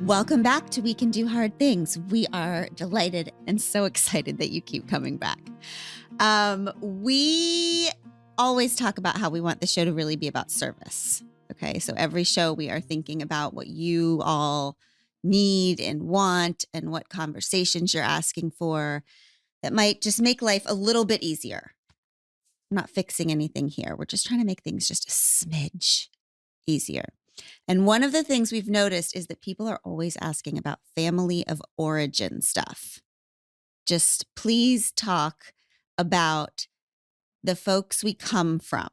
Welcome back to We Can Do Hard Things. We are delighted and so excited that you keep coming back. We always talk about how we want the show to really be about service. Okay, so every show we are thinking about what you all need and want and what conversations you're asking for that might just make life a little bit easier. I'm not fixing anything here. We're just trying to make things just a smidge easier. And one of the things we've noticed is that people are always asking about family of origin stuff. Just please talk about the folks we come from,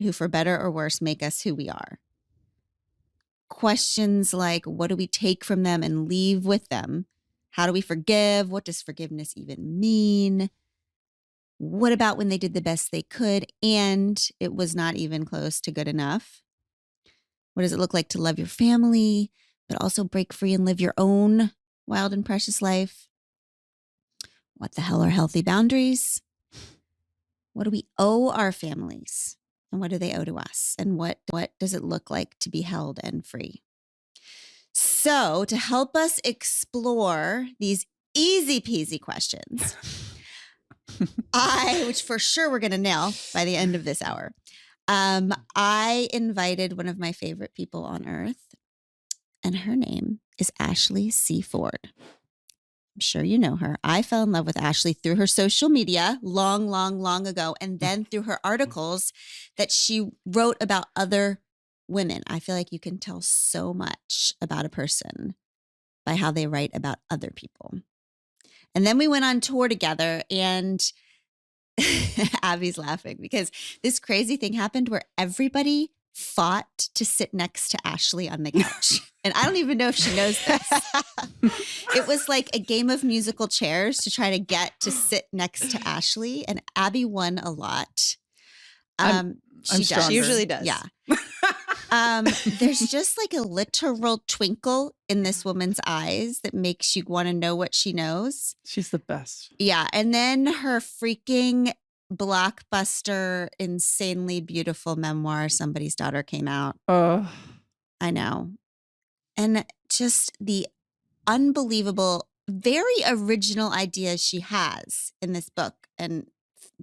who for better or worse make us who we are. Questions like, what do we take from them and leave with them? How do we forgive? What does forgiveness even mean? What about when they did the best they could and it was not even close to good enough? What does it look like to love your family, but also break free and live your own wild and precious life? What the hell are healthy boundaries? What do we owe our families? And what do they owe to us? And what does it look like to be held and free? So to help us explore these easy peasy questions, which for sure we're going to nail by the end of this hour, I invited one of my favorite people on earth, and her name is Ashley C. Ford. I'm sure you know her. I fell in love with Ashley through her social media long ago, and then through her articles that she wrote about other women. I feel like you can tell so much about a person by how they write about other people. And then we went on tour together, and Abby's laughing because this crazy thing happened where everybody fought to sit next to Ashley on the couch. And I don't even know if she knows this. It was like a game of musical chairs to try to get to sit next to Ashley. And Abby won a lot. She usually does. Yeah. There's just like a literal twinkle in this woman's eyes that makes you want to know what she knows. She's the best. Yeah. And then her freaking blockbuster, insanely beautiful memoir, Somebody's Daughter, came out. Oh, I know. And just the unbelievable, very original ideas she has in this book and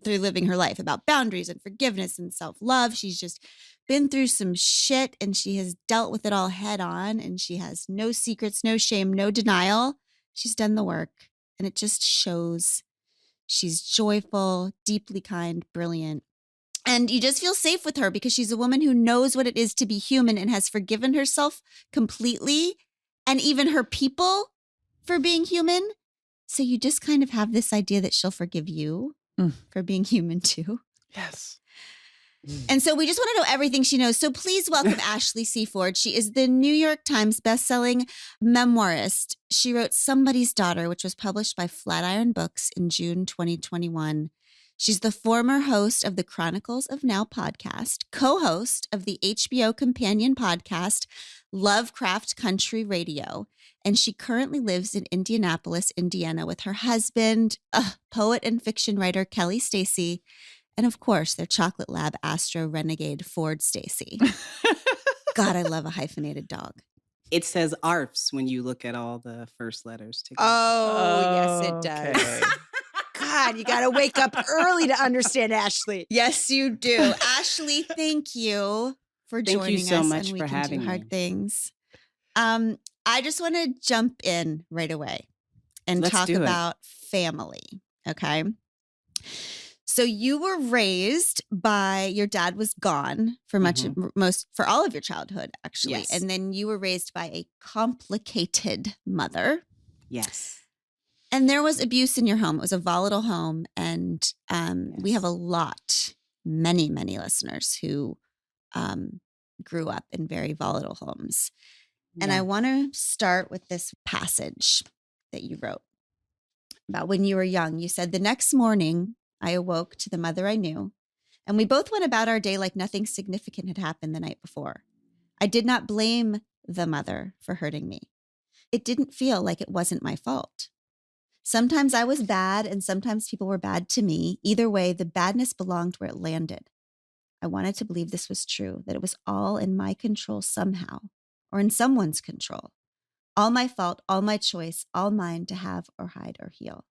through living her life about boundaries and forgiveness and self-love. She's just been through some shit and she has dealt with it all head on, and she has no secrets, no shame, no denial. She's done the work, and it just shows. She's joyful, deeply kind, brilliant. And you just feel safe with her because she's a woman who knows what it is to be human and has forgiven herself completely, and even her people, for being human. So you just kind of have this idea that she'll forgive you for being human too. yes. And so we just want to know everything she knows. So please welcome Ashley C. Ford. She is the New York Times bestselling memoirist. She wrote Somebody's Daughter, which was published by Flatiron Books in June 2021. She's the former host of the Chronicles of Now podcast, co-host of the HBO companion podcast, Lovecraft Country Radio. And she currently lives in Indianapolis, Indiana with her husband, poet and fiction writer Kelly Stacy, and of course, their chocolate lab Astro Renegade Ford Stacy. God, I love a hyphenated dog. It says ARFs when you look at all the first letters together. Oh, Yes, it does. okay. God, you got to wake up early to understand Ashley. Yes, you do. Ashley, thank you for Thank you joining so us. much and we for can having do hard me. things. I just want to jump in right away and Let's talk do it. about family. Okay. So you were raised by, your dad was gone for for all of your childhood, actually. Yes. And then you were raised by a complicated mother. Yes. And there was abuse in your home. It was a volatile home. And we have many listeners who grew up in very volatile homes. And I want to start with this passage that you wrote about when you were young. You said, "The next morning, I awoke to the mother I knew, and we both went about our day like nothing significant had happened the night before. I did not blame the mother for hurting me. It didn't feel like it wasn't my fault. Sometimes I was bad and sometimes people were bad to me. Either way, the badness belonged where it landed. I wanted to believe this was true, that it was all in my control somehow, or in someone's control. All my fault, all my choice, all mine to have or hide or heal.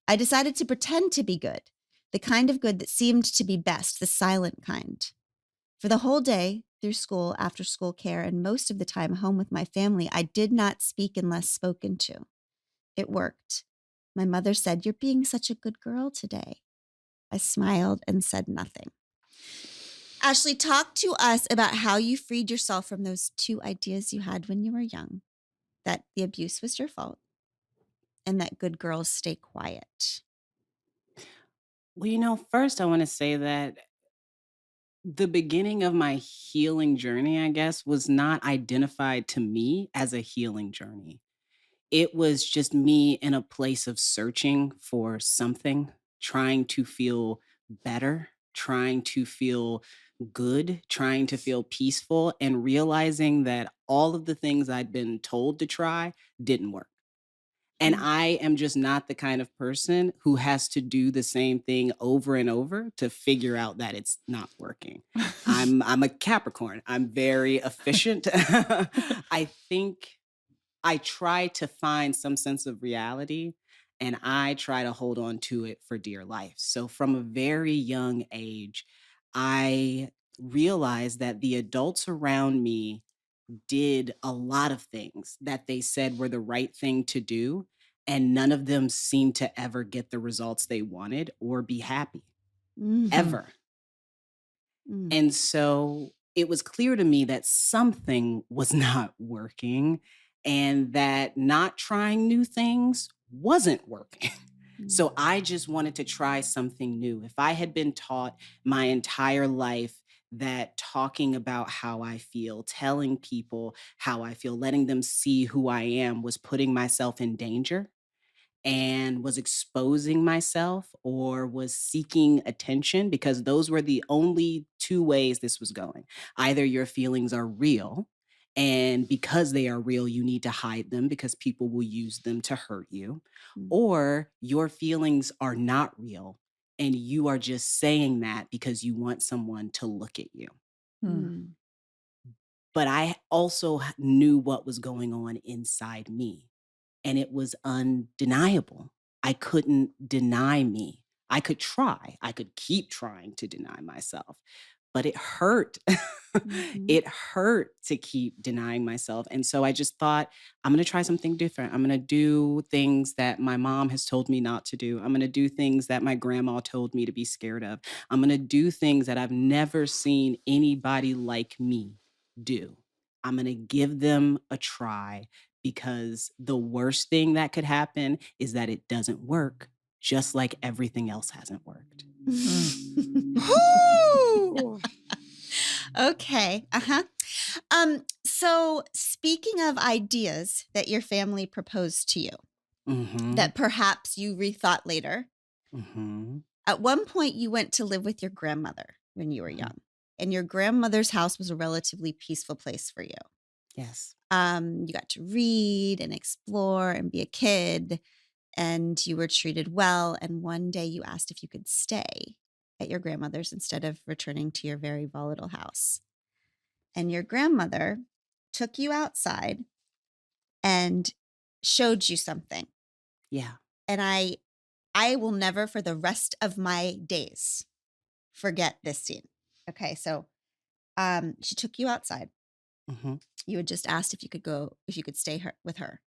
I decided to pretend to be good, the kind of good that seemed to be best, the silent kind. For the whole day, through school, after school care, and most of the time home with my family, I did not speak unless spoken to. It worked. My mother said, "You're being such a good girl today." I smiled and said nothing. Ashley, talk to us about how you freed yourself from those two ideas you had when you were young, that the abuse was your fault and that good girls stay quiet. Well, first I want to say that the beginning of my healing journey, I guess, was not identified to me as a healing journey. It was just me in a place of searching for something, trying to feel better, trying to feel good, trying to feel peaceful, and realizing that all of the things I'd been told to try didn't work. And Mm. I am just not the kind of person who has to do the same thing over and over to figure out that it's not working. I'm a Capricorn. I'm very efficient. I think I try to find some sense of reality and I try to hold on to it for dear life. So from a very young age, I realized that the adults around me did a lot of things that they said were the right thing to do, and none of them seemed to ever get the results they wanted or be happy, Mhm. ever. Mm. And so it was clear to me that something was not working and that not trying new things wasn't working. So I just wanted to try something new. If I had been taught my entire life that talking about how I feel, telling people how I feel, letting them see who I am was putting myself in danger, and was exposing myself or was seeking attention, because those were the only two ways this was going. Either your feelings are real, and because they are real, you need to hide them because people will use them to hurt you, Mm. or your feelings are not real and you are just saying that because you want someone to look at you. Mm. But I also knew what was going on inside me, and it was undeniable. I couldn't deny me. I could try, I could keep trying to deny myself, but it hurt. Mhm. It hurt to keep denying myself. And so I just thought, I'm going to try something different. I'm going to do things that my mom has told me not to do. I'm going to do things that my grandma told me to be scared of. I'm going to do things that I've never seen anybody like me do. I'm going to give them a try, because the worst thing that could happen is that it doesn't work, just like everything else hasn't worked. Whoo! Okay. Uh-huh. So speaking of ideas that your family proposed to you Mm-hmm. that perhaps you rethought later, Mm-hmm. at one point you went to live with your grandmother when you were Mhm. young, and your grandmother's house was a relatively peaceful place for you. Yes. You got to read and explore and be a kid, and you were treated well. And one day you asked if you could stay at your grandmother's instead of returning to your very volatile house. And your grandmother took you outside and showed you something. Yeah. And I will never for the rest of my days forget this scene. Okay, so she took you outside. Mm-hmm. You had just asked if you could stay with her.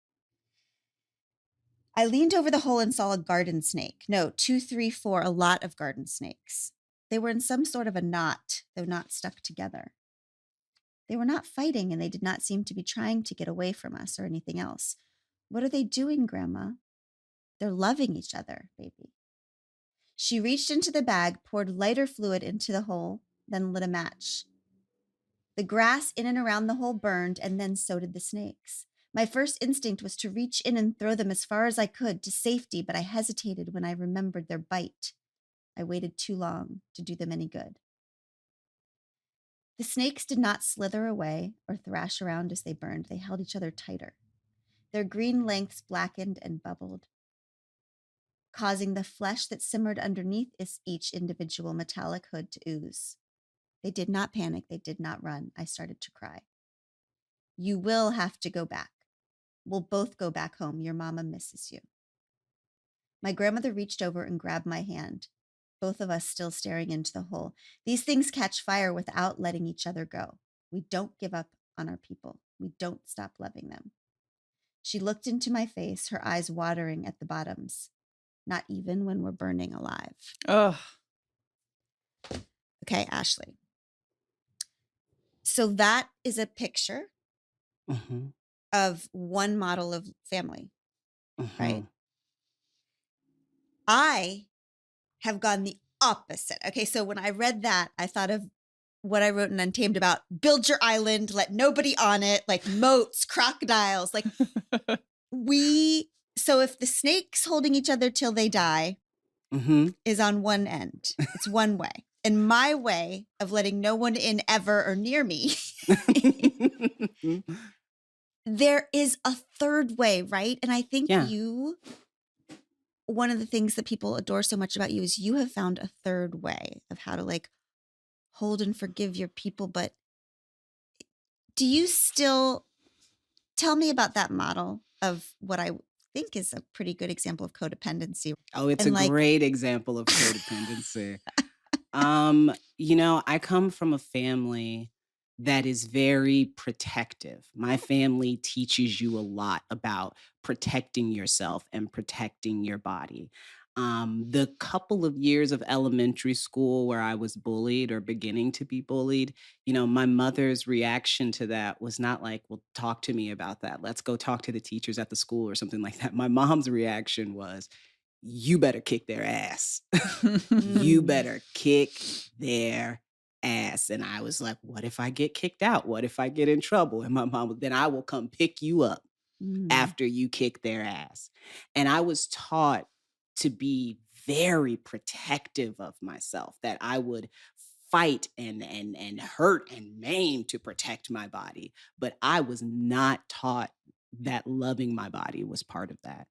I leaned over the hole and saw a garden snake. No, 2, 3, 4, a lot of garden snakes. They were in some sort of a knot, though not stuck together. They were not fighting, and they did not seem to be trying to get away from us or anything else. What are they doing, Grandma? They're loving each other, baby. She reached into the bag, poured lighter fluid into the hole, then lit a match. The grass in and around the hole burned, and then so did the snakes. My first instinct was to reach in and throw them as far as I could to safety, but I hesitated when I remembered their bite. I waited too long to do them any good. The snakes did not slither away or thrash around as they burned. They held each other tighter. Their green lengths blackened and bubbled, causing the flesh that simmered underneath each individual metallic hood to ooze. They did not panic. They did not run. I started to cry. You will have to go back. We'll both go back home. Your mama misses you. My grandmother reached over and grabbed my hand, both of us still staring into the hole. These things catch fire without letting each other go. We don't give up on our people. We don't stop loving them. She looked into my face, her eyes watering at the bottoms. Not even when we're burning alive. Ugh. Okay, Ashley. So that is a picture Mhm, of one model of family, right? mhm. I have gone the opposite. Okay, so when I read that, I thought of what I wrote in Untamed about build your island, let nobody on it, like moats, crocodiles. Like so if the snakes holding each other till they die Mhm. is on one end, it's one way. And my way of letting no one in ever or near me, there is a third way, right? And I think Yeah. one of the things that people adore so much about you is you have found a third way of how to like hold and forgive your people. But do you still tell me about that model of what I think is a pretty good example of codependency? Oh, it's And a like, great example of codependency. I come from a family that is very protective. My family teaches you a lot about protecting yourself and protecting your body. The couple of years of elementary school where I was bullied or beginning to be bullied, my mother's reaction to that was not like, well, talk to me about that. Let's go talk to the teachers at the school or something like that. My mom's reaction was, you better kick their ass. You mm, better kick their ass. And I was like, what if I get kicked out? What if I get in trouble? And my mom, then I will come pick you up mm, after you kick their ass. And I was taught to be very protective of myself, that I would fight and hurt and maim to protect my body. But I was not taught that loving my body was part of that.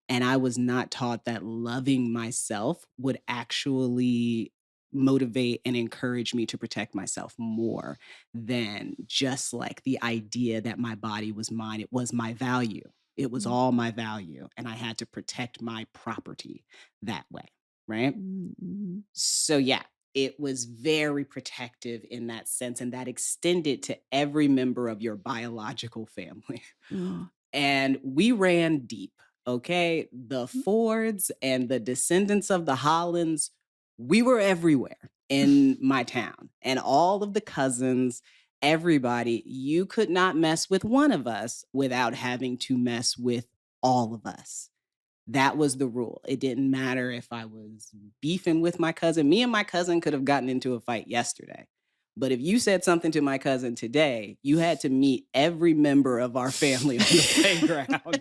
And I was not taught that loving myself would actually motivate and encourage me to protect myself more than just like the idea that my body was mine. It was my value. It was mm, all my value. And I had to protect my property that way. Right. mm, mm, So, yeah, it was very protective in that sense. And that extended to every member of your biological family. mm, And we ran deep. Okay. The mm. Fords and the descendants of the Hollands, we were everywhere in my town. And all of the cousins, everybody, you could not mess with one of us without having to mess with all of us. That was the rule. It didn't matter if I was beefing with my cousin. Me and my cousin could have gotten into a fight yesterday. But if you said something to my cousin today, you had to meet every member of our family on the playground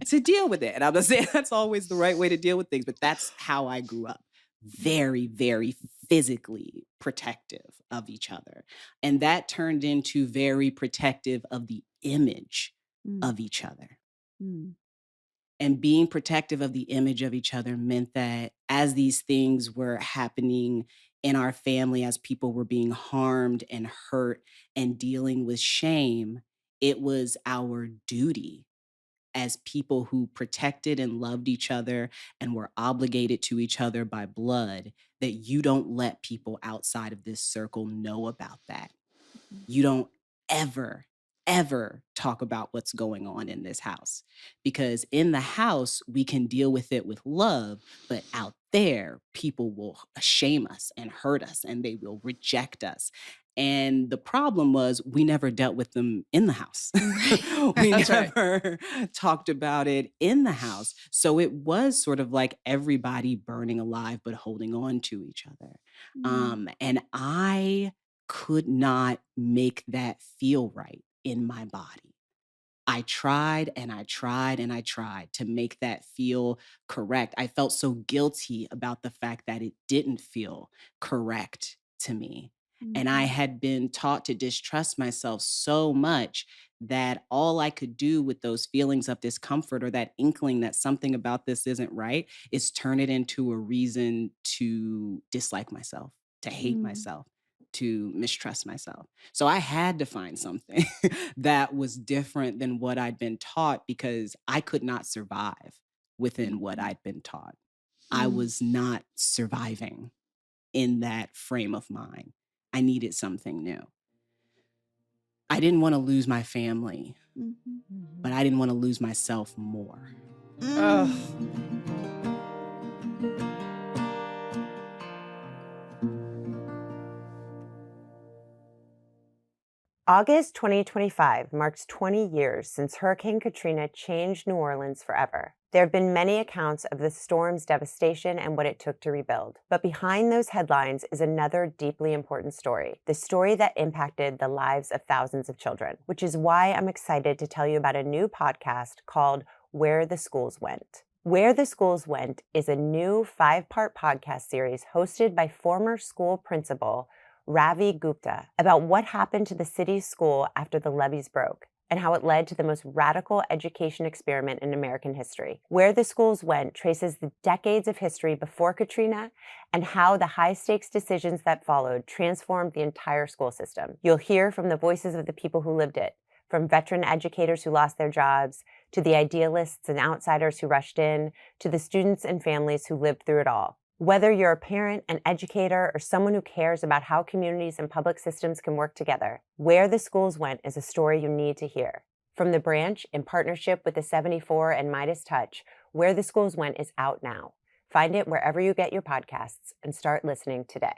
to deal with it. And I'm not saying that's always the right way to deal with things, but that's how I grew up. Very, very physically protective of each other. And that turned into very protective of the image Mm, of each other. mm, And being protective of the image of each other meant that as these things were happening in our family, as people were being harmed and hurt and dealing with shame, it was our duty as people who protected and loved each other and were obligated to each other by blood, that you don't let people outside of this circle know about that. mm, You don't ever, ever talk about what's going on in this house. Because in the house, we can deal with it with love, but out there, people will shame us and hurt us and they will reject us. And the problem was, we never dealt with them in the house. right. We That's right. never talked about it in the house. So it was sort of like everybody burning alive, but holding on to each other. Mm, And I could not make that feel right in my body. I tried and I tried and I tried to make that feel correct. I felt so guilty about the fact that it didn't feel correct to me. And I mhm, had been taught to distrust myself so much that all I could do with those feelings of discomfort or that inkling that something about this isn't right is turn it into a reason to dislike myself, to hate mm, myself, to mistrust myself. So I had to find something that was different than what I'd been taught because I could not survive within what I'd been taught. I was not surviving in that frame of mind. I needed something new. I didn't want to lose my family, but I didn't want to lose myself more. Ugh. August 2025 marks 20 years since Hurricane Katrina changed New Orleans forever. There have been many accounts of the storm's devastation and what it took to rebuild. But behind those headlines is another deeply important story, the story that impacted the lives of thousands of children, which is why I'm excited to tell you about a new podcast called Where the Schools Went. Where the Schools Went is a new 5-part podcast series hosted by former school principal Ravi Gupta about what happened to the city's school after the levees broke and how it led to the most radical education experiment in American history. Where the Schools Went traces the decades of history before Katrina and how the high-stakes decisions that followed transformed the entire school system. You'll hear from the voices of the people who lived it, from veteran educators who lost their jobs, to the idealists and outsiders who rushed in, to the students and families who lived through it all. Whether you're a parent, an educator, or someone who cares about how communities and public systems can work together, Where the Schools Went is a story you need to hear. From the branch, in partnership with the 74 and Midas Touch, Where the Schools Went is out now. Find it wherever you get your podcasts and start listening today.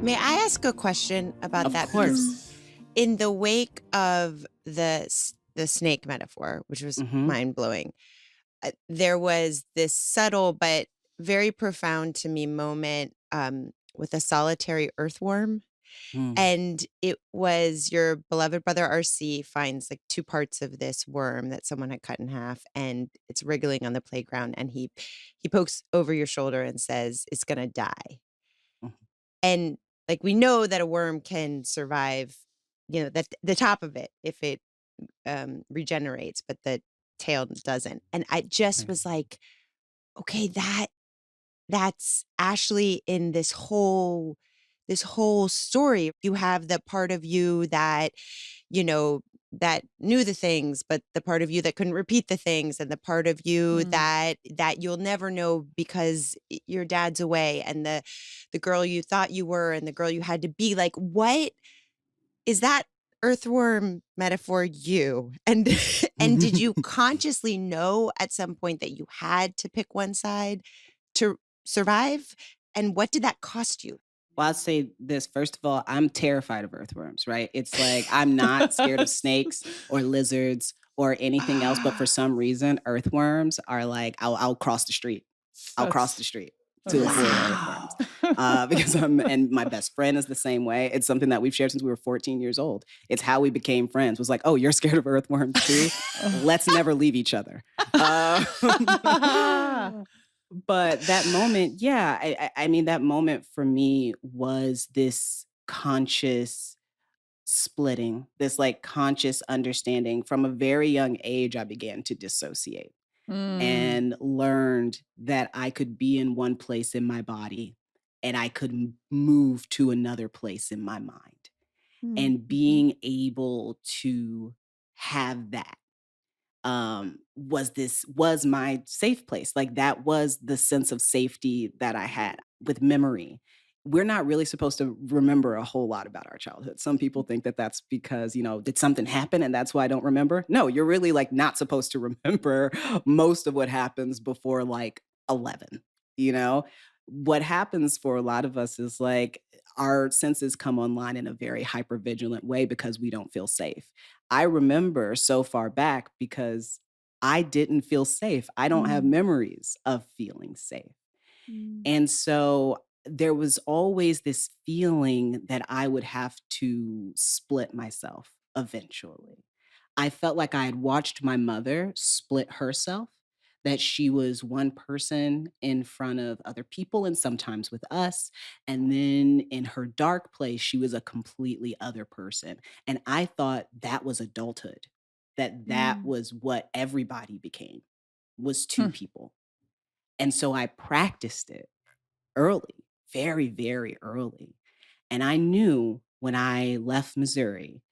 May I ask a question about Of that? course. Because in the wake of the snake metaphor, which was mind-blowing, there was this subtle but very profound to me moment with a solitary earthworm. And it was your beloved brother RC finds like 2 parts of this worm that someone had cut in half, and it's wriggling on the playground, and he pokes over your shoulder and says, "It's gonna die." And like we know that a worm can survive, that the top of it if it regenerates, but the tail doesn't. And I just Right. was like, okay, that's Ashley in this whole story. You have the part of you that, that knew the things, but the part of you that couldn't repeat the things, and the part of you that you'll never know because your dad's away, and the girl you thought you were and the girl you had to be. Like, what is that earthworm metaphor you? And and did you consciously know at some point that you had to pick one side to survive? And what did that cost you? Well, I'll say this. First of all, I'm terrified of earthworms, right? It's like I'm not scared of snakes or lizards or anything else, but for some reason, earthworms are like, I'll cross the street. I'll cross the street to avoid earthworms. Because and my best friend is the same way. It's something that we've shared since we were 14 years old. It's how we became friends. Was like, oh, you're scared of earthworms too? Let's never leave each other. But that moment, yeah, I mean, that moment for me was this conscious splitting, this like conscious understanding. From a very young age, I began to dissociate and learned that I could be in one place in my body and I could move to another place in my mind. And being able to have that was my safe place. Like that was the sense of safety that I had with memory. We're not really supposed to remember a whole lot about our childhood. Some people think that that's because, did something happen and that's why I don't remember? No, you're really like not supposed to remember most of what happens before like 11, you know? What happens for a lot of us is like our senses come online in a very hypervigilant way because we don't feel safe. I remember so far back because I didn't feel safe. I don't have memories of feeling safe. And so there was always this feeling that I would have to split myself eventually. I felt like I had watched my mother split herself, that she was one person in front of other people and sometimes with us. And then in her dark place, she was a completely other person. And I thought that was adulthood, that was what everybody became, was two people. And so I practiced it early, very, very early. And I knew when I left Missouri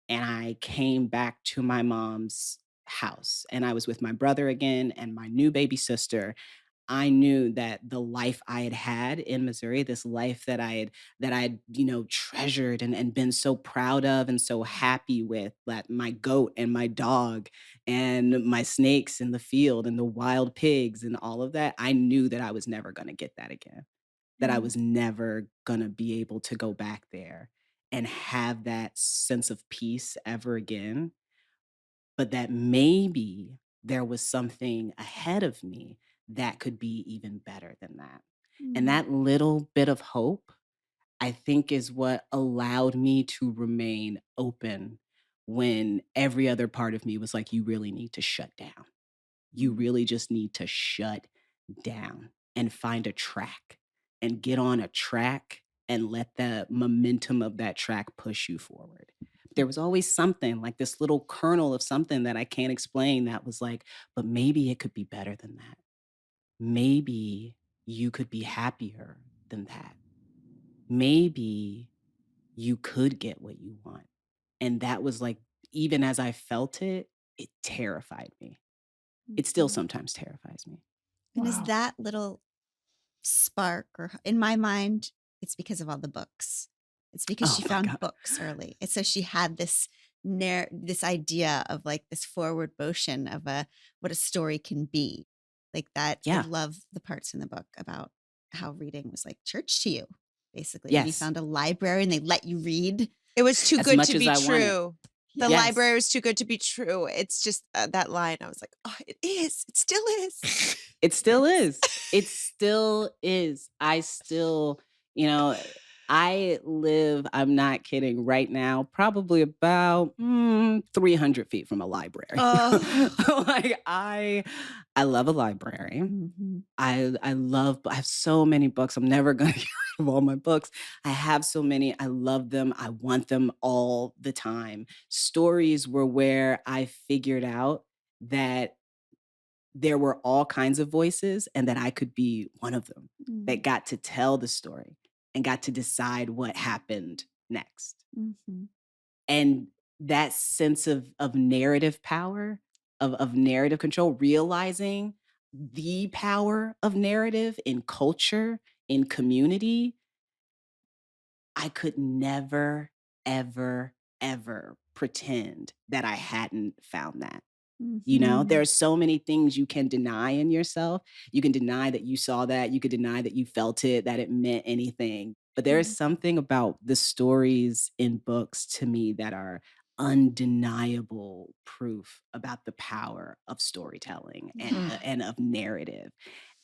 and I came back to my mom's house and I was with my brother again and my new baby sister, I knew that the life I had had in Missouri, this life that I had treasured and been so proud of and so happy with, that my goat and my dog and my snakes in the field and the wild pigs and all of that, I knew that I was never going to get that again, that I Mm. was never going to be able to go back there and have that sense of peace ever again, but that maybe there was something ahead of me that could be even better than that. And Mm. that little bit of hope, I think, is what allowed me to remain open when every other part of me was like, you really need to shut down. You Mm. really just need to shut down and find a track and get on a track and let the momentum of that track push you forward. There was always something like this little kernel of something that I can't explain that was like, but maybe it could be better than that. Maybe you could be happier than that. Maybe you could get what you want. And that was like, even as I felt it, it terrified me. It still Mhm. sometimes terrifies me. And is Wow. that little spark, or in my mind, it's because of all the books. It's because Oh she my found God. books early. And so she had this idea of like this forward motion of what a story can be. Like that. I Yeah. love the parts in the book about how reading was like church to you, basically. When you Yes. found a library and they let you read. It was too As good much to as be I wanted. true. The Yes. library was too good to be true. It's just that line. I was like, oh, it is. It still is. It still Yes. is. It still is. I still, you know, I live, I'm not kidding, right now, probably about 300 feet from a library. Oh. Like I love a library. Mhm. I have so many books. I'm never gonna get rid of all my books. I have so many. I love them. I want them all the time. Stories were where I figured out that there were all kinds of voices and that I could be one of them that Mm. got to tell the story and got to decide what happened next. Mhm. And that sense of narrative power, of narrative control, realizing the power of narrative in culture, in community, I could never, ever, ever pretend that I hadn't found that. There Mhm. are so many things you can deny in yourself. You can deny that you saw that. You could deny that you felt it, that it meant anything. But there is Mm. something about the stories in books to me that are undeniable proof about the power of storytelling Yeah. and of narrative.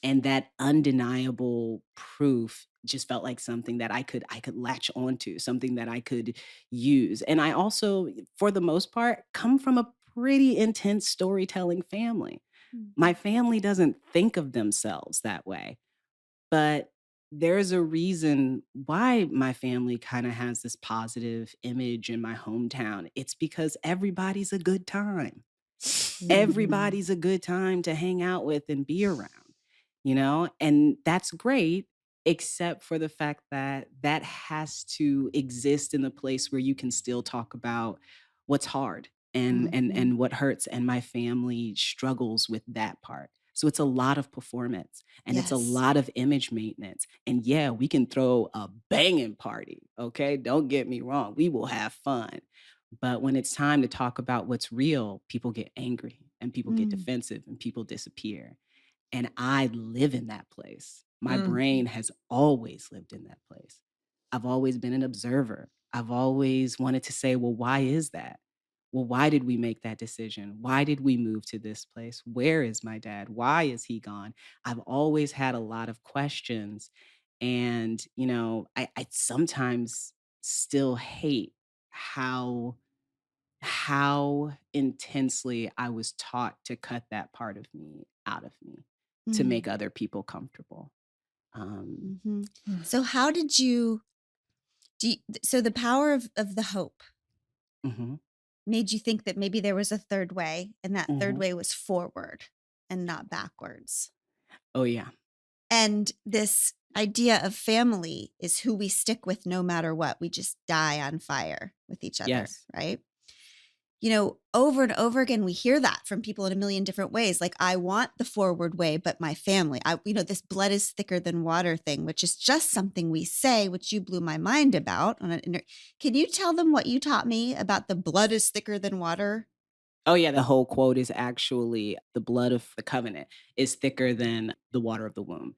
And that undeniable proof just felt like something that I could latch onto, something that I could use. And I also, for the most part, come from a pretty intense storytelling family. My Mhm. family doesn't think of themselves that way, but there's a reason why my family kind of has this positive image in my hometown. It's because everybody's a good time. Mhm. Everybody's a good time to hang out with and be around. And that's great, except for the fact that that has to exist in the place where you can still talk about what's hard and Mhm. what hurts. And my family struggles with that part. So it's a lot of performance and it's a Yes. lot of image maintenance. And yeah, we can throw a banging party. Okay. Don't get me wrong. We will have fun. But when it's time to talk about what's real, people get angry and people get Mm. defensive and people disappear. And I live in that place. My Mm. brain has always lived in that place. I've always been an observer. I've always wanted to say, well, why is that? Well, why did we make that decision? Why did we move to this place? Where is my dad? Why is he gone? I've always had a lot of questions. And, I sometimes still hate how intensely I was taught to cut that part of me out of me to make Mm. other people comfortable. Um, Mhm. So how did you so the power of the hope mhm, made you think that maybe there was a third way, and that third mhm. way was forward and not backwards. Oh yeah. And this idea of family is who we stick with no matter what. We just die on fire with each other, Yes. right? You know, over and over again, we hear that from people in a million different ways. Like, I want the forward way, but my family, this blood is thicker than water thing, which is just something we say, which you blew my mind about. Can you tell them what you taught me about the blood is thicker than water? Oh, yeah. The whole quote is actually the blood of the covenant is thicker than the water of the womb.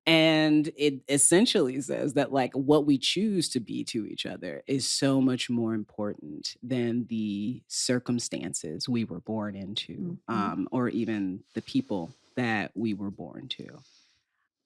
And it essentially says that, like, what we choose to be to each other is so much more important than the circumstances we were born into, or even the people that we were born to.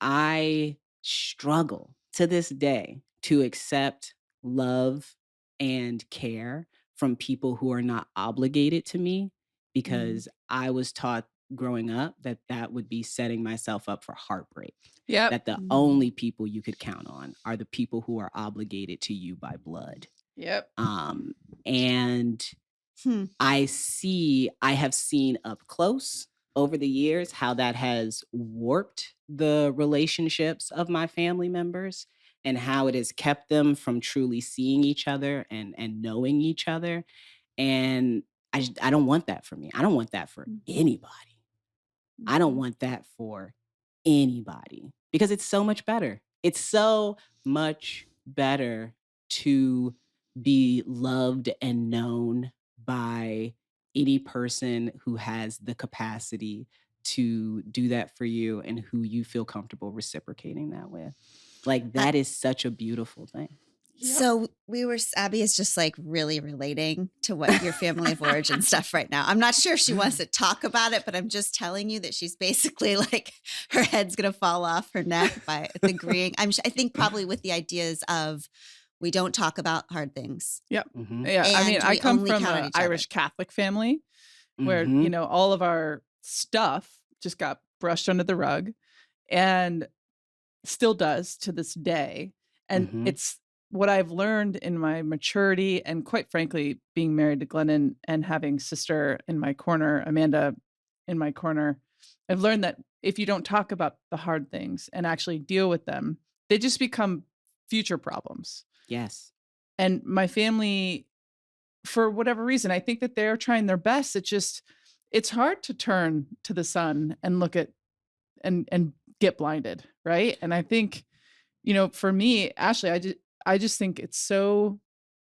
I struggle to this day to accept love and care from people who are not obligated to me, because I was taught growing up that that would be setting myself up for heartbreak. Yep. That the only people you could count on are the people who are obligated to you by blood. Yep. And I have seen up close over the years how that has warped the relationships of my family members, and how it has kept them from truly seeing each other and knowing each other. And I don't want that for me. I don't want that for anybody. I don't want that for anybody, because it's so much better. It's so much better to be loved and known by any person who has the capacity to do that for you and who you feel comfortable reciprocating that with. Like, that is such a beautiful thing. So Abby is just like really relating to what your family of origin stuff right now. I'm not sure if she wants to talk about it, but I'm just telling you that she's basically like, her head's going to fall off her neck by agreeing. I think probably with the ideas of, we don't talk about hard things. Yep. Mhm. Yeah. I mean, And I we come only from count on an each other. Irish Catholic family where, Mhm. all of our stuff just got brushed under the rug, and still does to this day. And Mhm. it's what I've learned in my maturity, and quite frankly, being married to Glennon and having sister in my corner, Amanda in my corner, I've learned that if you don't talk about the hard things and actually deal with them, they just become future problems. Yes. And my family, for whatever reason, I think that they're trying their best. It's hard to turn to the sun and look at and get blinded, right? And I think, for me, Ashley, I just think it's so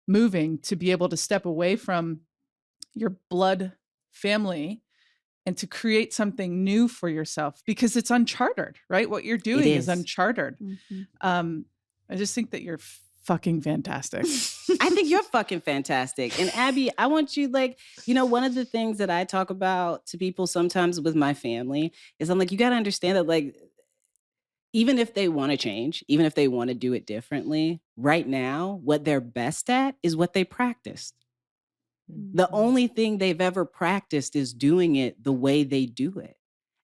moving to be able to step away from your blood family and to create something new for yourself, because it's uncharted, right? What you're doing is is. uncharted. I just think that you're fucking fantastic. I think you're fucking fantastic. And Abby, I want you, one of the things that I talk about to people sometimes with my family is, I'm like, you got to understand that, like, even if they want to change, even if they want to do it differently, right now, what they're best at is what they practiced. The only thing they've ever practiced is doing it the way they do it.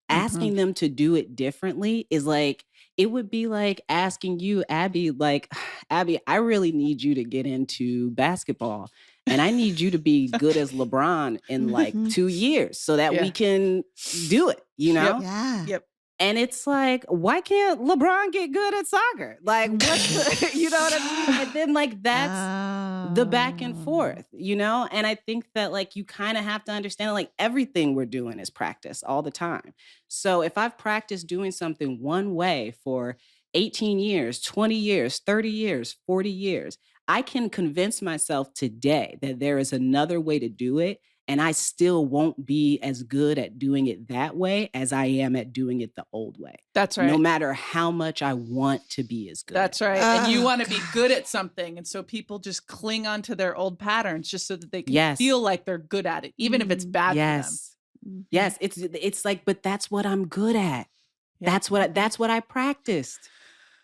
Asking them to do it differently is like, it would be like asking you, Abby, like, Abby, I really need you to get into basketball, and I need you to be good as LeBron in like 2 years so that we can do it, Yeah. Yep. And it's like, why can't LeBron get good at soccer? Like, what's the, you know what I mean? And then, like, that's the back and forth, And I think that, like, you kind of have to understand, like, everything we're doing is practice all the time. So if I've practiced doing something one way for 18 years, 20 years, 30 years, 40 years, I can convince myself today that there is another way to do it, and I still won't be as good at doing it that way as I am at doing it the old way. That's right. No matter how much I want to be as good. That's right. And you want to be good at something. And so people just cling on to their old patterns just so that they can feel like they're good at it, even if it's bad for them. Yes. It's like, but that's what I'm good at. Yeah. That's what I practiced.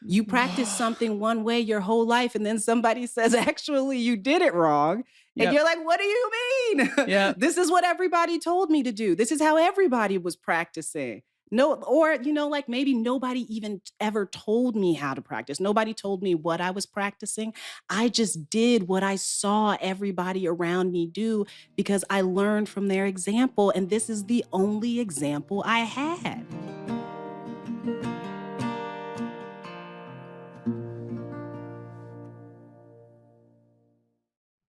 You practice something one way your whole life, and then somebody says, actually, you did it wrong. And you're like, what do you mean? Yeah. This is what everybody told me to do. This is how everybody was practicing. No, or, like, maybe nobody even ever told me how to practice. Nobody told me what I was practicing. I just did what I saw everybody around me do because I learned from their example. And this is the only example I had.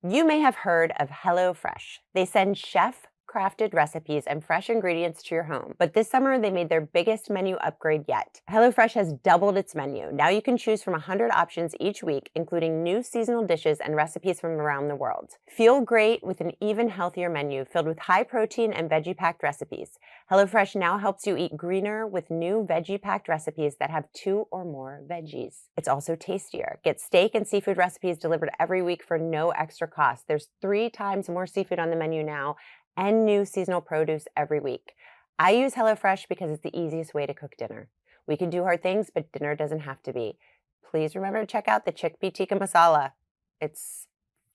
You may have heard of HelloFresh. They send chef-crafted recipes and fresh ingredients to your home. But this summer, they made their biggest menu upgrade yet. HelloFresh has doubled its menu. Now you can choose from 100 options each week, including new seasonal dishes and recipes from around the world. Feel great with an even healthier menu filled with high-protein and veggie-packed recipes. HelloFresh now helps you eat greener with new veggie-packed recipes that have 2 or more veggies. It's also tastier. Get steak and seafood recipes delivered every week for no extra cost. There's 3 times more seafood on the menu now and new seasonal produce every week. I use HelloFresh because it's the easiest way to cook dinner. We can do hard things, but dinner doesn't have to be. Please remember to check out the chickpea tikka masala. It's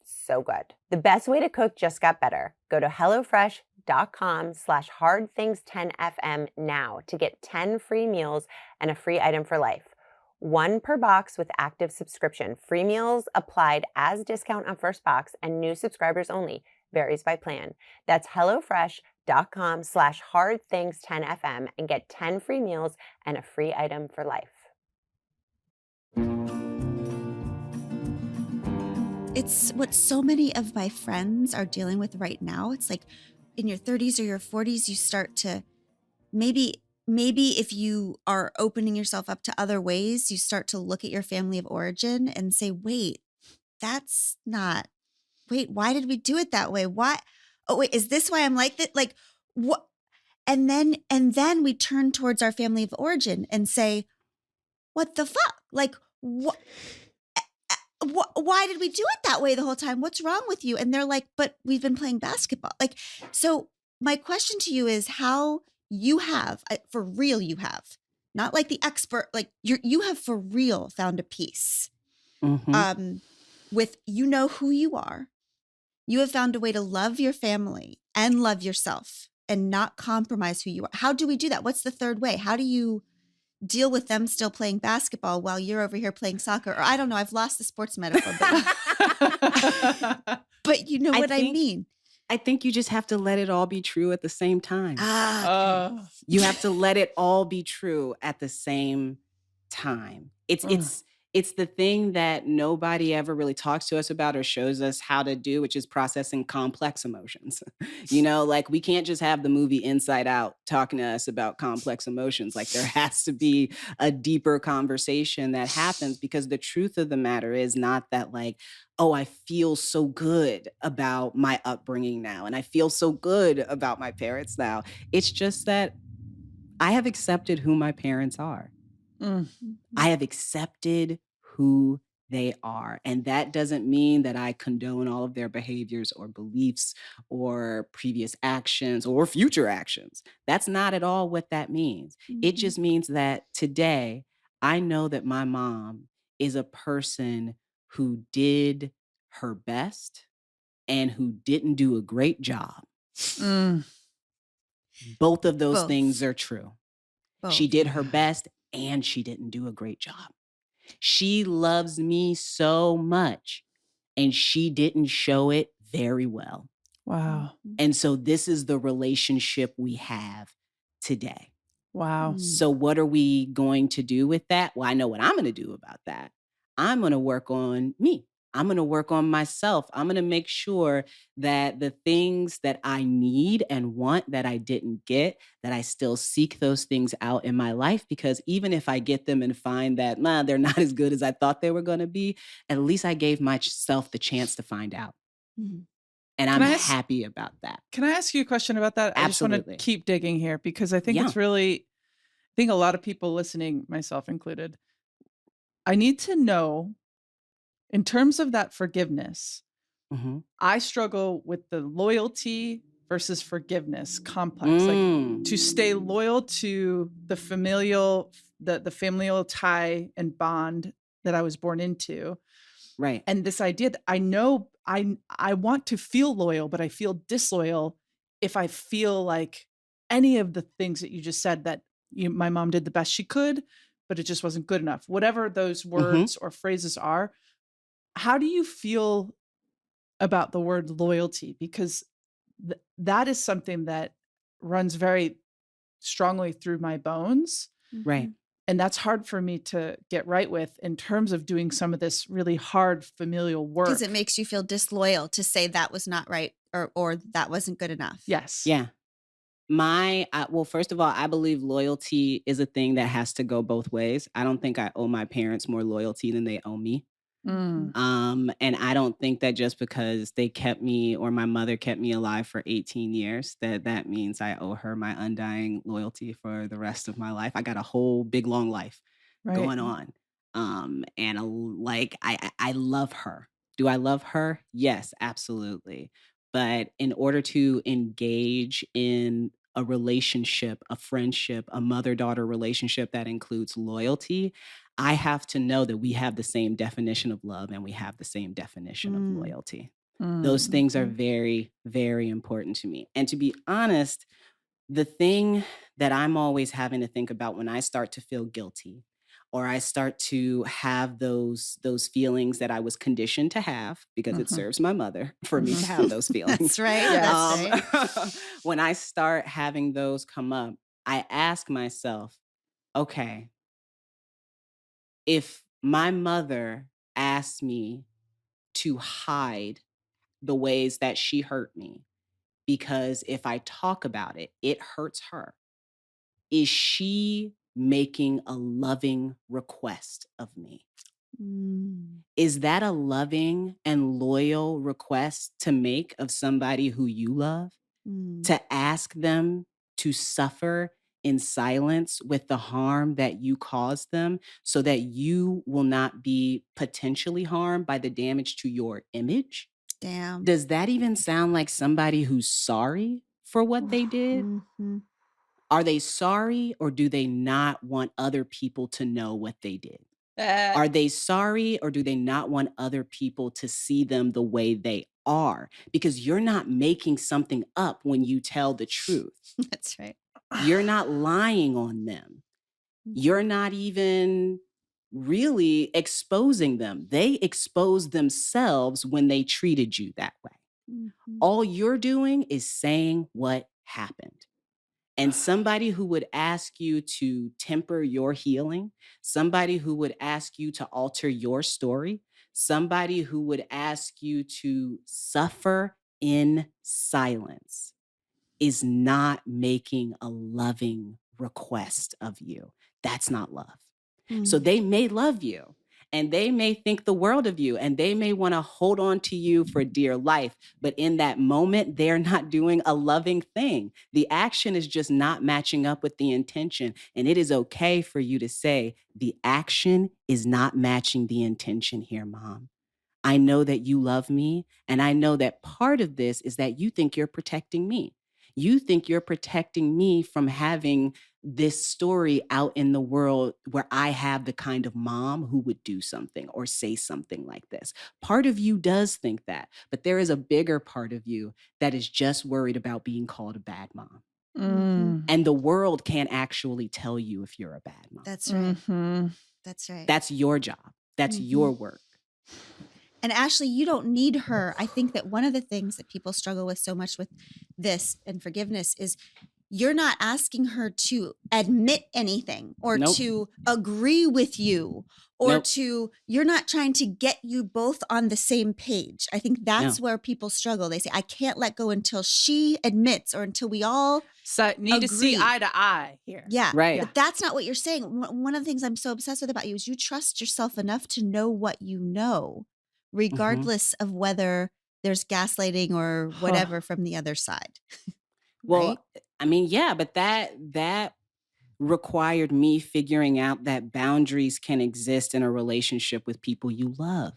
so good. The best way to cook just got better. Go to HelloFresh.com/hardthings10fm now to get 10 free meals and a free item for life. 1 per box with active subscription. Free meals applied as discount on first box and new subscribers only. Varies by plan. That's HelloFresh.com/hardthings10fm and get 10 free meals and a free item for life. It's what so many of my friends are dealing with right now. It's like in your 30s or your 40s, you start to maybe if you are opening yourself up to other ways, you start to look at your family of origin and say, wait, why did we do it that way? Why? Oh, wait, is this why I'm like that? Like what? And then we turn towards our family of origin and say, what the fuck? Like what? Why did we do it that way the whole time? What's wrong with you? And they're like, but we've been playing basketball. Like, so my question to you is how you have, for real, you have, not like the expert, like you have for real found a peace with, you know who you are. You have found a way to love your family and love yourself and not compromise who you are. How do we do that? What's the third way? How do you deal with them still playing basketball while you're over here playing soccer? Or I don't know, I've lost the sports metaphor, but you know what I mean. I think you just have to let it all be true at the same time. Okay. You have to let it all be true at the same time. It's the thing that nobody ever really talks to us about or shows us how to do, which is processing complex emotions. You know, like we can't just have the movie Inside Out talking to us about complex emotions. Like there has to be a deeper conversation that happens, because the truth of the matter is not that like, oh, I feel so good about my upbringing now, and I feel so good about my parents now. It's just that I have accepted who my parents are. I have accepted who they are. And that doesn't mean that I condone all of their behaviors or beliefs or previous actions or future actions. That's not at all what that means. It just means that today I know that my mom is a person who did her best and who didn't do a great job. Both of those things are true. She did her best and she didn't do a great job. She loves me so much and she didn't show it very well. Wow. And so this is the relationship we have today. Wow. So what are we going to do with that? Well, I know what I'm going to do about that. I'm going to work on me. I'm going to work on myself. I'm going to make sure that the things that I need and want that I didn't get, that I still seek those things out in my life, because even if I get them and find that they're not as good as I thought they were going to be, at least I gave myself the chance to find out. And I'm happy about that. Can I ask you a question about that? Absolutely. I just want to keep digging here because I think it's really, I think a lot of people listening, myself included, I need to know, in terms of that forgiveness, I struggle with the loyalty versus forgiveness complex. Like to stay loyal to the familial tie and bond that I was born into. Right. And this idea that I know I want to feel loyal, but I feel disloyal if I feel like any of the things that you just said, that my mom did the best she could, but it just wasn't good enough. Whatever those words or phrases are, how do you feel about the word loyalty? Because that is something that runs very strongly through my bones. Right. And that's hard for me to get right with in terms of doing some of this really hard familial work. Because it makes you feel disloyal to say that was not right or that wasn't good enough. Yes. Yeah. Well, first of all, I believe loyalty is a thing that has to go both ways. I don't think I owe my parents more loyalty than they owe me. Mm. And I don't think that just because they kept me or my mother kept me alive for 18 years, that means I owe her my undying loyalty for the rest of my life. I got a whole big long life Right. going on. I love her. Do I love her? Yes, absolutely. But in order to engage in a relationship, a friendship, a mother-daughter relationship that includes loyalty, I have to know that we have the same definition of love and we have the same definition of loyalty. Those things are very, very important to me. And to be honest, the thing that I'm always having to think about when I start to feel guilty or I start to have those feelings that I was conditioned to have because it serves my mother for me to have those feelings. That's right. That's right. When I start having those come up, I ask myself, okay, if my mother asked me to hide the ways that she hurt me, because if I talk about it, it hurts her, is she making a loving request of me? Is that a loving and loyal request to make of somebody who you love? To ask them to suffer in silence with the harm that you caused them so that you will not be potentially harmed by the damage to your image? Damn. Does that even sound like somebody who's sorry for what they did? Are they sorry or do they not want other people to know what they did? Are they sorry or do they not want other people to see them the way they are? Because you're not making something up when you tell the truth. That's right. You're not lying on them. You're not even really exposing them. They exposed themselves when they treated you that way. All you're doing is saying what happened. And somebody who would ask you to temper your healing, somebody who would ask you to alter your story, somebody who would ask you to suffer in silence is not making a loving request of you. That's not love. So they may love you and they may think the world of you and they may want to hold on to you for dear life. But in that moment, they're not doing a loving thing. The action is just not matching up with the intention. And it is okay for you to say, the action is not matching the intention here, Mom. I know that you love me. And I know that part of this is that you think you're protecting me. You think you're protecting me from having this story out in the world where I have the kind of mom who would do something or say something like this. Part of you does think that, but there is a bigger part of you that is just worried about being called a bad mom. And the world can't actually tell you if you're a bad mom. That's right. That's right. That's your job. That's your work. And Ashley, you don't need her. I think that one of the things that people struggle with so much with this and forgiveness is you're not asking her to admit anything or to agree with you or you're not trying to get you both on the same page. I think that's where people struggle. They say, I can't let go until she admits or until we all need to see eye to eye here. Yeah. Right. But that's not what you're saying. One of the things I'm so obsessed with about you is you trust yourself enough to know what you know, regardless of whether there's gaslighting or whatever from the other side. Well, right? I mean, yeah, but that required me figuring out that boundaries can exist in a relationship with people you love.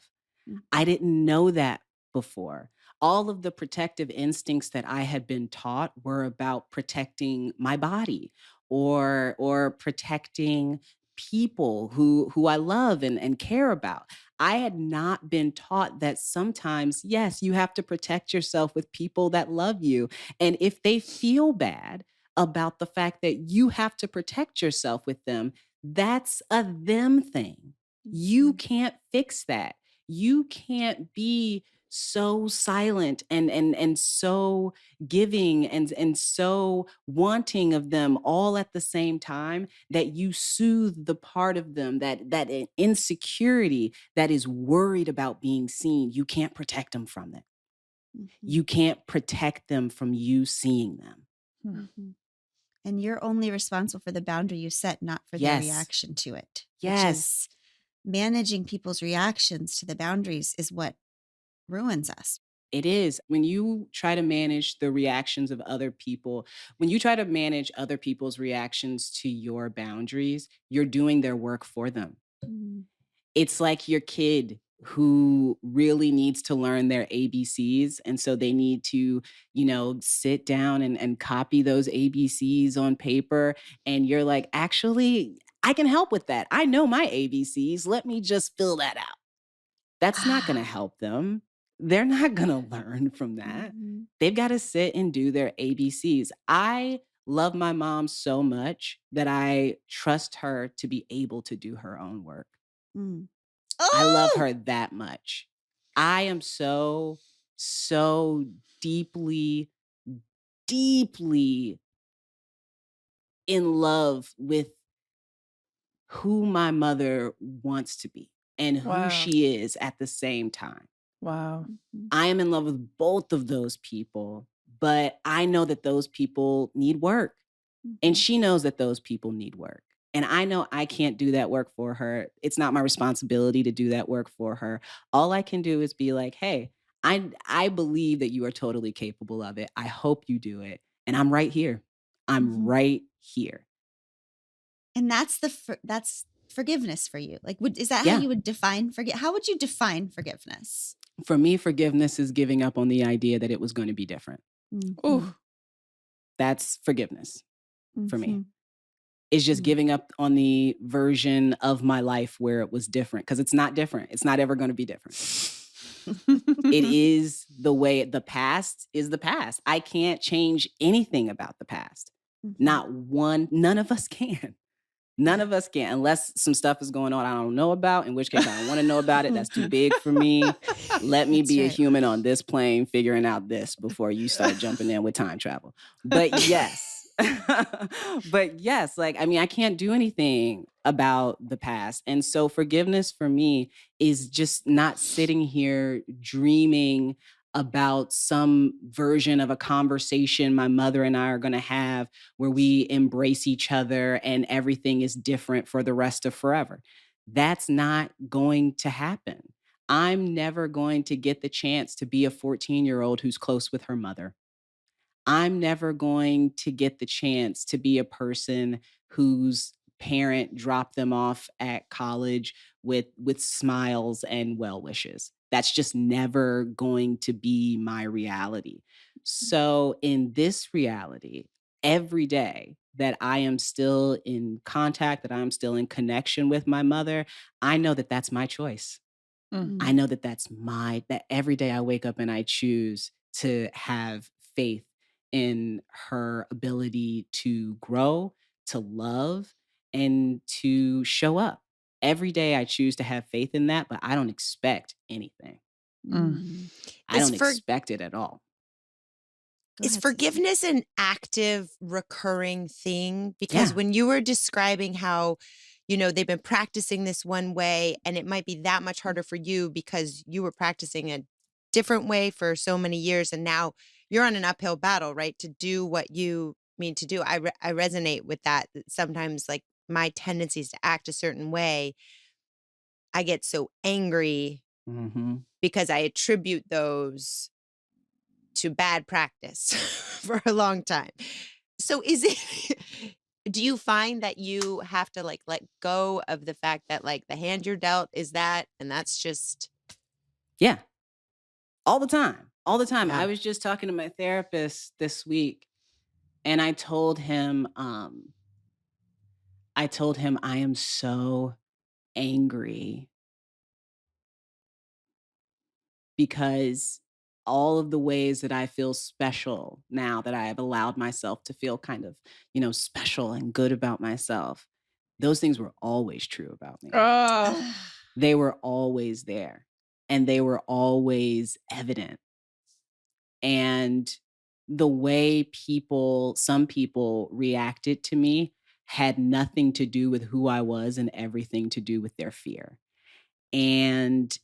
I didn't know that before. All of the protective instincts that I had been taught were about protecting my body or protecting people who I love and care about. I had not been taught that sometimes, yes, you have to protect yourself with people that love you. And if they feel bad about the fact that you have to protect yourself with them, that's a them thing. You can't fix that. You can't be so silent and so giving and so wanting of them all at the same time that you soothe the part of them that insecurity that is worried about being seen. You can't protect them from it. You can't protect them from you seeing them. And you're only responsible for the boundary you set, not for their Yes. reaction to it. Which Yes. is managing people's reactions to the boundaries is what ruins us. It is. When you try to manage the reactions of other people, when you try to manage other people's reactions to your boundaries, you're doing their work for them. It's like your kid who really needs to learn their ABCs. And so they need to, sit down and copy those ABCs on paper. And you're like, actually, I can help with that. I know my ABCs. Let me just fill that out. That's not going to help them. They're not going to learn from that. They've got to sit and do their ABCs. I love my mom so much that I trust her to be able to do her own work. I love her that much. I am so deeply, deeply in love with who my mother wants to be and who Wow. she is at the same time. Wow. I am in love with both of those people, but I know that those people need work. And she knows that those people need work. And I know I can't do that work for her. It's not my responsibility to do that work for her. All I can do is be like, hey, I believe that you are totally capable of it. I hope you do it. And I'm right here. I'm right here. And that's that's forgiveness for you. Like, is that Yeah. how you would define how would you define forgiveness? For me, forgiveness is giving up on the idea that it was going to be different. Ooh. That's forgiveness for me. It's just giving up on the version of my life where it was different, because it's not different. It's not ever going to be different. It is the way. The past is the past. I can't change anything about the past. Not one. None of us can. None of us can, unless some stuff is going on I don't know about, in which case I don't want to know about it. That's too big for me. Let me be a human on this plane figuring out this before you start jumping in with time travel. But yes. But yes, I can't do anything about the past. And so forgiveness for me is just not sitting here dreaming about some version of a conversation my mother and I are going to have where we embrace each other and everything is different for the rest of forever. That's not going to happen. I'm never going to get the chance to be a 14-year-old who's close with her mother. I'm never going to get the chance to be a person whose parent dropped them off at college with smiles and well wishes. That's just never going to be my reality. So in this reality, every day that I am still in contact, that I'm still in connection with my mother, I know that that's my choice. I know that that every day I wake up and I choose to have faith in her ability to grow, to love, and to show up. Every day I choose to have faith in that, but I don't expect anything. I Is don't for- expect it at all. Go Is ahead, Cece. forgiveness an active, recurring thing? Because Yeah. when you were describing how, they've been practicing this one way, and it might be that much harder for you because you were practicing a different way for so many years, and now you're on an uphill battle, right? To do what you mean to do. I resonate with that. Sometimes, like, my tendencies to act a certain way, I get so angry because I attribute those to bad practice for a long time. So do you find that you have to let go of the fact that the hand you're dealt is that, and that's just. Yeah. All the time. All the time. Yeah. I was just talking to my therapist this week and I told him I am so angry because all of the ways that I feel special now that I have allowed myself to feel kind of, special and good about myself, those things were always true about me. Oh. They were always there. and they were always evident. And the way some people reacted to me had nothing to do with who I was and everything to do with their fear. And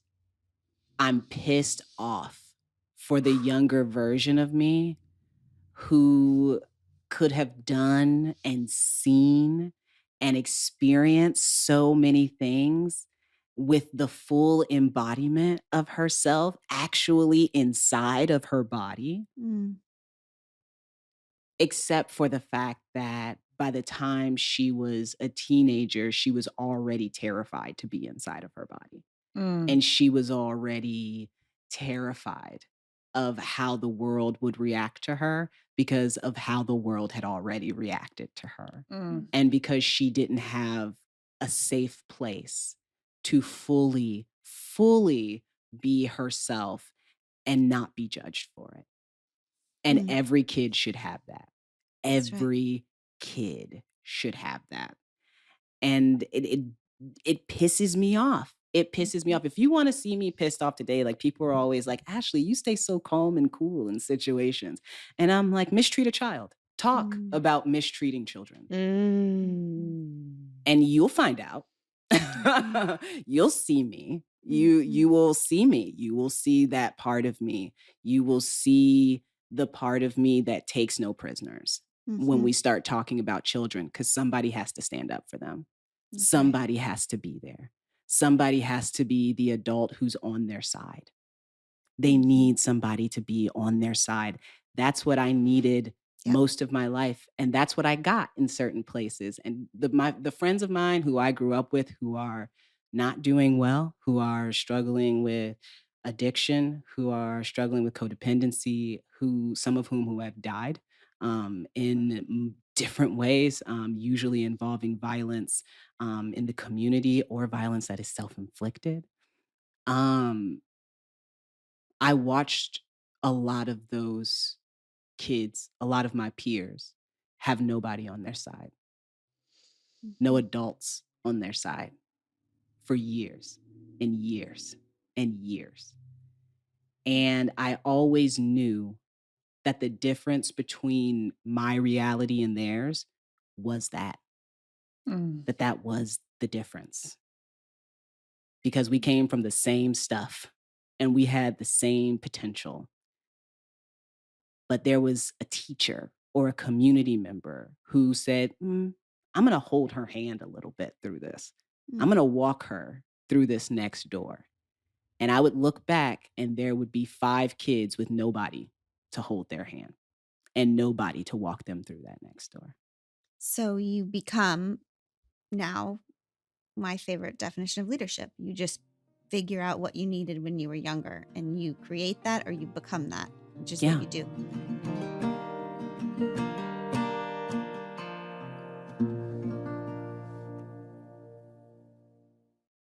I'm pissed off for the younger version of me who could have done and seen and experienced so many things with the full embodiment of herself actually inside of her body, except for the fact that by the time she was a teenager, she was already terrified to be inside of her body. And she was already terrified of how the world would react to her because of how the world had already reacted to her. And because she didn't have a safe place to fully be herself and not be judged for it. And every kid should have that. That's right. Every kid should have that. And it pisses me off. It pisses me off. If you want to see me pissed off today, like people are always like, Ashley, you stay so calm and cool in situations. And I'm like, mistreat a child. Talk about mistreating children. And you'll find out. You'll see me. You will see me. You will see that part of me. You will see the part of me that takes no prisoners when we start talking about children, because somebody has to stand up for them. Okay. Somebody has to be there. Somebody has to be the adult who's on their side. They need somebody to be on their side. That's what I needed most of my life. And that's what I got in certain places. And the friends of mine who I grew up with who are not doing well, who are struggling with addiction, who are struggling with codependency, some of whom who have died in different ways, usually involving violence in the community or violence that is self-inflicted. I watched a lot of those kids, a lot of my peers, have nobody on their side, no adults on their side for years and years and years. And I always knew that the difference between my reality and theirs was that was the difference. Because we came from the same stuff and we had the same potential. But there was a teacher or a community member who said, I'm going to hold her hand a little bit through this. I'm going to walk her through this next door. And I would look back and there would be 5 kids with nobody to hold their hand and nobody to walk them through that next door. So you become now my favorite definition of leadership. You just figure out what you needed when you were younger and you create that or you become that, which is what you do.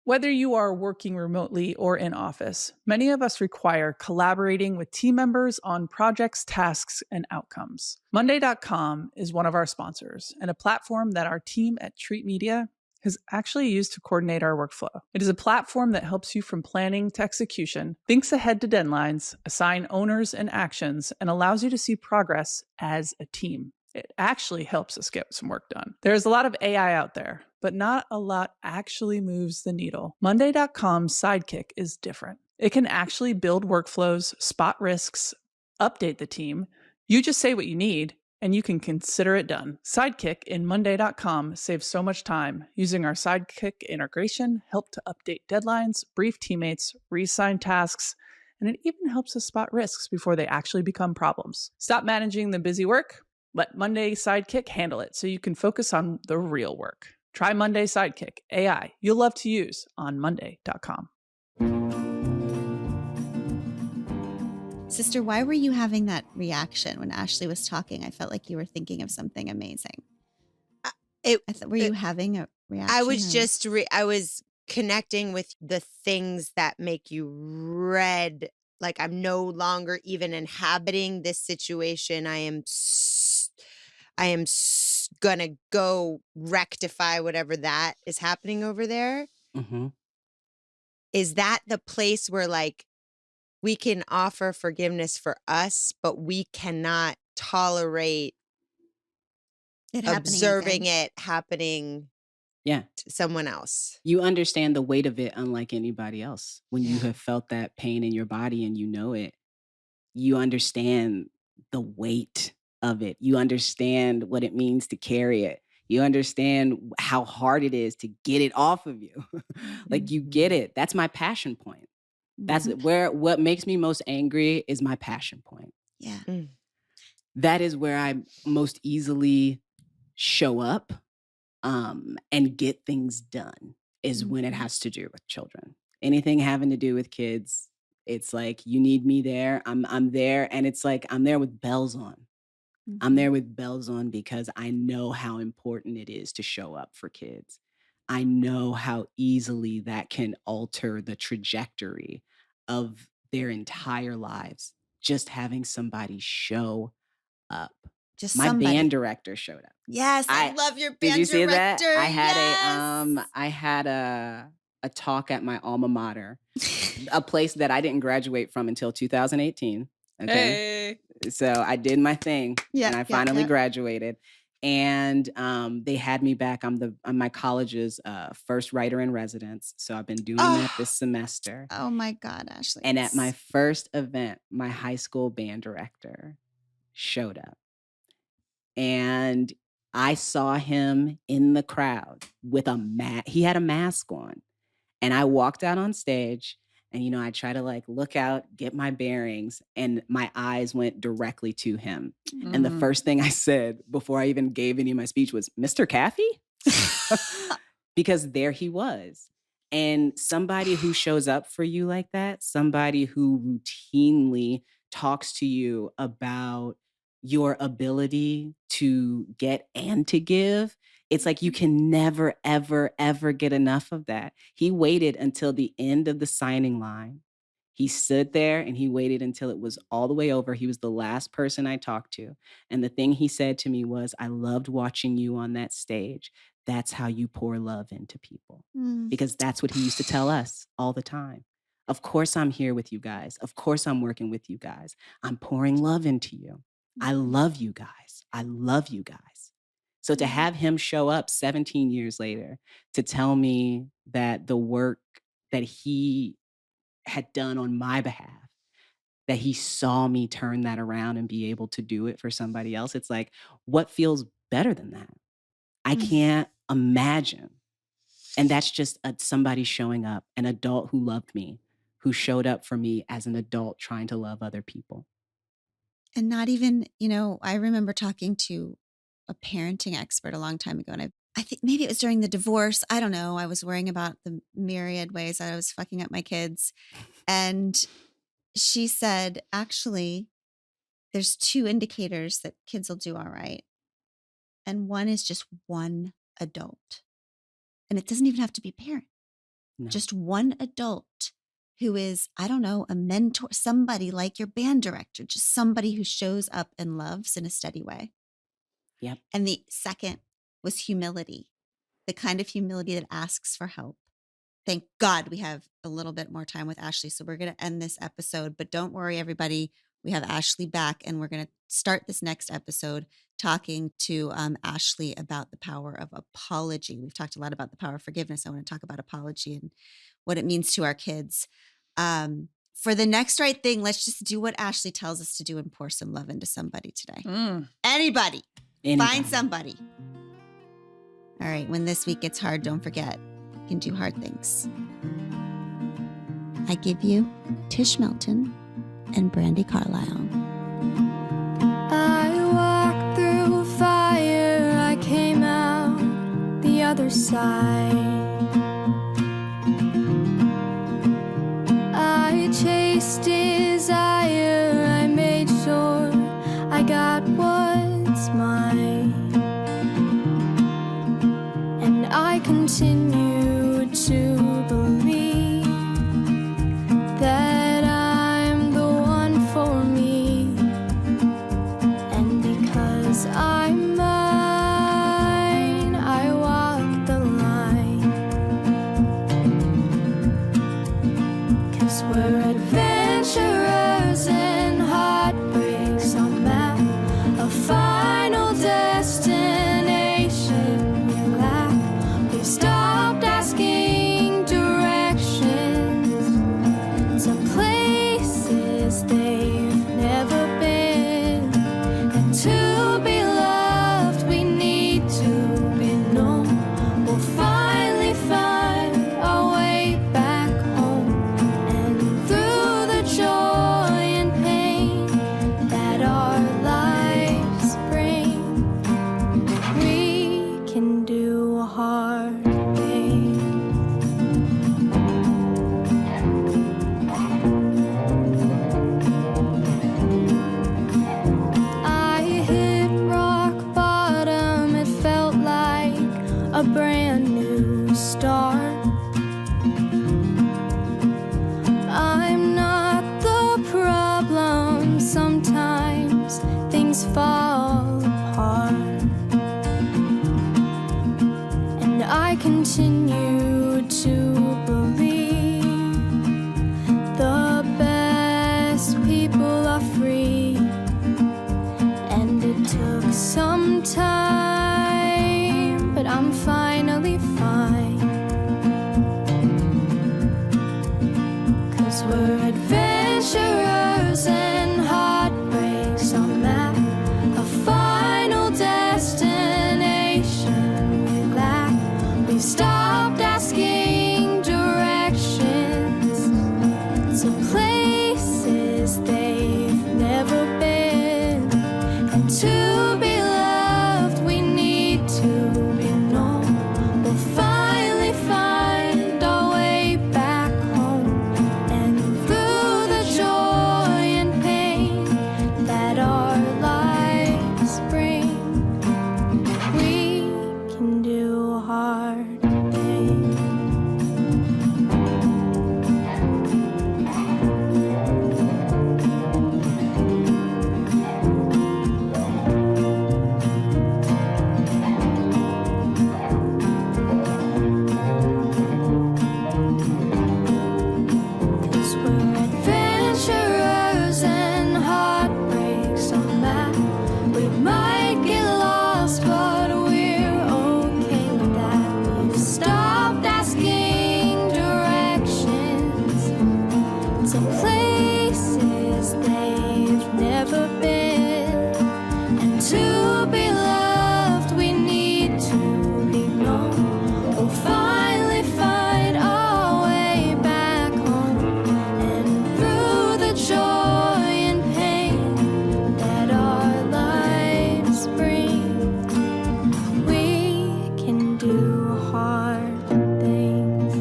Whether you are working remotely or in office, many of us require collaborating with team members on projects, tasks, and outcomes. Monday.com is one of our sponsors and a platform that our team at Treat Media has actually used to coordinate our workflow. It is a platform that helps you from planning to execution, thinks ahead to deadlines, assign owners and actions, and allows you to see progress as a team. It actually helps us get some work done. There's a lot of AI out there, but not a lot actually moves the needle. Monday.com's Sidekick is different. It can actually build workflows, spot risks, update the team. You just say what you need, and you can consider it done. Sidekick in Monday.com saves so much time. Using our Sidekick integration, help to update deadlines, brief teammates, reassign tasks, and it even helps us spot risks before they actually become problems. Stop managing the busy work. Let Monday Sidekick handle it so you can focus on the real work. Try Monday Sidekick, AI you'll love to use on Monday.com. Sister, why were you having that reaction when Ashley was talking? I felt like you were thinking of something amazing. Were you having a reaction? I was just, I was connecting with the things that make you red. Like I'm no longer even inhabiting this situation. I am gonna go rectify whatever that is happening over there. is that the place where like we can offer forgiveness for us, but we cannot tolerate It happening observing again. it happening Yeah. to someone else? You understand the weight of it unlike anybody else. When you Yeah. have felt that pain in your body and you know it, you understand the weight of it. You understand what it means to carry it. You understand how hard it is to get it off of you. Like you get it. That's my passion point. That's where what makes me most angry is my passion point. Yeah. That is where I most easily show up and get things done is when it has to do with children. Anything having to do with kids, it's like you need me there. I'm there, and it's like I'm there with bells on. I'm there with bells on because I know how important it is to show up for kids. I know how easily that can alter the trajectory of their entire lives. Just having somebody show up. Just My somebody. band director showed up. Yes, I love your band Did you see that? director. I had a talk at my alma mater, a place that I didn't graduate from until 2018. Okay. So I did my thing and I finally graduated. And they had me back. I'm my college's first writer in residence. So I've been doing that this semester. Oh my God, Ashley. And at my first event, my high school band director showed up. And I saw him in the crowd with he had a mask on. And I walked out on stage and, I try to like look out, get my bearings, and my eyes went directly to him. And the first thing I said before I even gave any of my speech was, Mr. Caffey? Because there he was. And somebody who shows up for you like that, somebody who routinely talks to you about your ability to get and to give, it's like you can never, ever, ever get enough of that. He waited until the end of the signing line. He stood there and he waited until it was all the way over. He was the last person I talked to. And the thing he said to me was, I loved watching you on that stage. That's how you pour love into people. Because that's what he used to tell us all the time. Of course, I'm here with you guys. Of course, I'm working with you guys. I'm pouring love into you. I love you guys. I love you guys. So to have him show up 17 years later to tell me that the work that he had done on my behalf, that he saw me turn that around and be able to do it for somebody else, it's like, what feels better than that? I can't imagine. And that's just somebody showing up, an adult who loved me, who showed up for me as an adult trying to love other people. And not even, I remember talking to a parenting expert a long time ago, and I think maybe it was during the divorce. I don't know. I was worrying about the myriad ways that I was fucking up my kids. And she said, actually, there's 2 indicators that kids will do all right. And one is just one adult. And it doesn't even have to be a parent. No. Just one adult who is, I don't know, a mentor, somebody like your band director, just somebody who shows up and loves in a steady way. Yep. And the second was humility, the kind of humility that asks for help. Thank God we have a little bit more time with Ashley. So we're going to end this episode, but don't worry, everybody. We have Ashley back, and we're going to start this next episode talking to Ashley about the power of apology. We've talked a lot about the power of forgiveness. I want to talk about apology and what it means to our kids. For the next right thing, let's just do what Ashley tells us to do and pour some love into somebody today. Anybody. Find somebody. All right. When this week gets hard, don't forget, you can do hard things. I give you Tish Melton and Brandy Carlisle. I walked through fire, I came out the other side. I chased desire, I made sure I got what's mine. And I continue to believe that I'm the one for me. And because I'm mine, I walk the line. a brand new start. I'm not the problem. Sometimes things fall apart, and I continue to believe the best people are free. And it took some time, but I'm finally fine. 'Cause we're adventurers and heartbreaks on that, a final destination we lack. We've stopped asking directions to places they've never been. And to be loved, we need to be known. We'll finally find our way back home. And through the joy and pain that our lives bring, we can do hard things. Cause we're adventurers and heartbreaks on that. We might get lost, but we're okay with that. We've stopped asking directions to places they've never been. And to be loved, we need to be known. We'll finally find our way back home. And through the joy and pain that our lives bring, we can do hard things.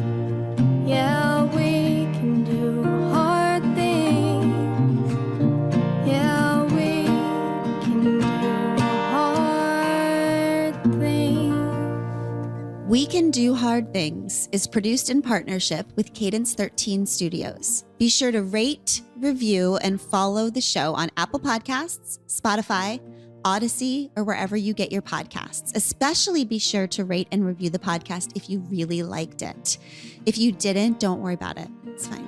Yeah, we can do hard things. Yeah, we can do hard things. We Can Do Hard Things is produced in partnership with Cadence 13 Studios. Be sure to rate, review, and follow the show on Apple Podcasts, Spotify, Odyssey, or wherever you get your podcasts. Especially be sure to rate and review the podcast if you really liked it. If you didn't, don't worry about it. It's fine.